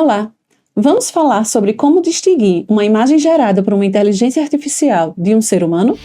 Olá! Vamos falar sobre como distinguir uma imagem gerada por uma inteligência artificial de um ser humano?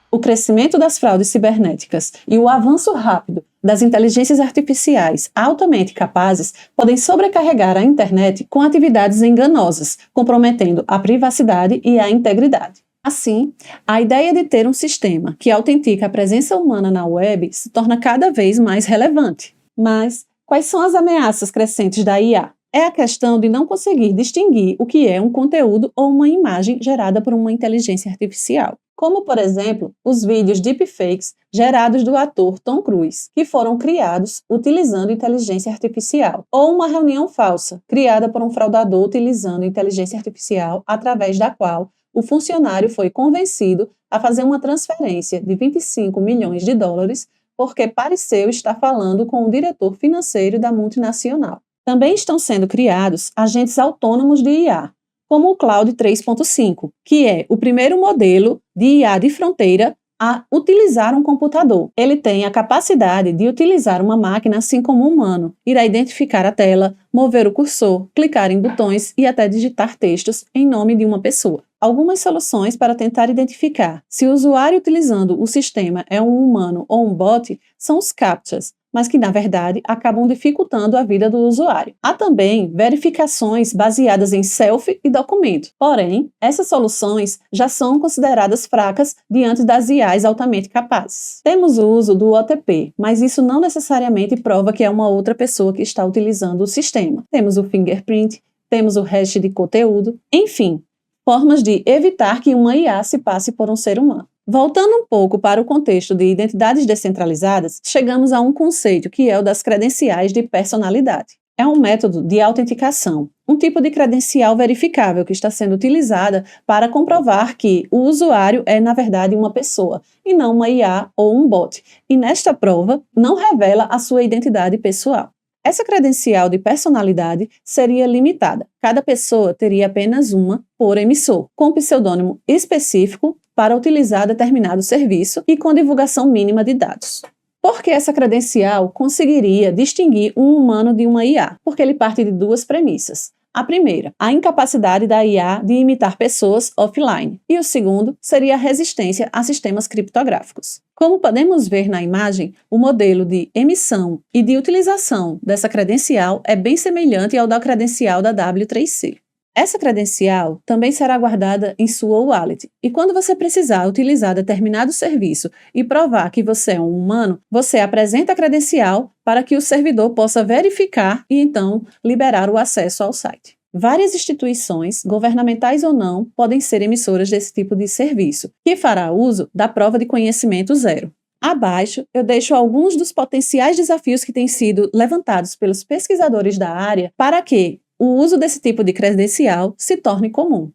O crescimento das fraudes cibernéticas e o avanço rápido das inteligências artificiais altamente capazes podem sobrecarregar a internet com atividades enganosas, comprometendo a privacidade e a integridade. Assim, a ideia de ter um sistema que autentica a presença humana na web se torna cada vez mais relevante. Mas quais são as ameaças crescentes da IA? É a questão de não conseguir distinguir o que é um conteúdo ou uma imagem gerada por uma inteligência artificial. Como, por exemplo, os vídeos deepfakes gerados do ator Tom Cruise, que foram criados utilizando inteligência artificial, ou uma reunião falsa, criada por um fraudador utilizando inteligência artificial, através da qual o funcionário foi convencido a fazer uma transferência de 25 milhões de dólares porque pareceu estar falando com o diretor financeiro da multinacional. Também estão sendo criados agentes autônomos de IA, como o Claude 3.5, que é o primeiro modelo de IA de fronteira a utilizar um computador. Ele tem a capacidade de utilizar uma máquina assim como um humano, irá identificar a tela, mover o cursor, clicar em botões e até digitar textos em nome de uma pessoa. Algumas soluções para tentar identificar se o usuário utilizando o sistema é um humano ou um bot são os CAPTCHAs, mas que, na verdade, acabam dificultando a vida do usuário. Há também verificações baseadas em selfie e documento. Porém, essas soluções já são consideradas fracas diante das IAs altamente capazes. Temos o uso do OTP, mas isso não necessariamente prova que é uma outra pessoa que está utilizando o sistema. Temos o fingerprint, temos o hash de conteúdo, enfim, formas de evitar que uma IA se passe por um ser humano. Voltando um pouco para o contexto de identidades descentralizadas, chegamos a um conceito que é o das credenciais de personalidade. É um método de autenticação, um tipo de credencial verificável que está sendo utilizada para comprovar que o usuário é, na verdade, uma pessoa, e não uma IA ou um bot, e nesta prova não revela a sua identidade pessoal. Essa credencial de personalidade seria limitada. Cada pessoa teria apenas uma por emissor, com pseudônimo específico para utilizar determinado serviço e com divulgação mínima de dados. Por que essa credencial conseguiria distinguir um humano de uma IA? Porque ele parte de duas premissas. A primeira, a incapacidade da IA de imitar pessoas offline. E o segundo seria a resistência a sistemas criptográficos. Como podemos ver na imagem, o modelo de emissão e de utilização dessa credencial é bem semelhante ao da credencial da W3C. Essa credencial também será guardada em sua wallet, e quando você precisar utilizar determinado serviço e provar que você é um humano, você apresenta a credencial para que o servidor possa verificar e então liberar o acesso ao site. Várias instituições, governamentais ou não, podem ser emissoras desse tipo de serviço, que fará uso da prova de conhecimento zero. Abaixo, eu deixo alguns dos potenciais desafios que têm sido levantados pelos pesquisadores da área para que o uso desse tipo de credencial se torne comum.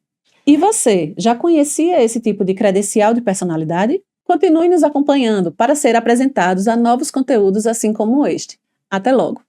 E você, já conhecia esse tipo de credencial de personalidade? Continue nos acompanhando para ser apresentados a novos conteúdos assim como este. Até logo!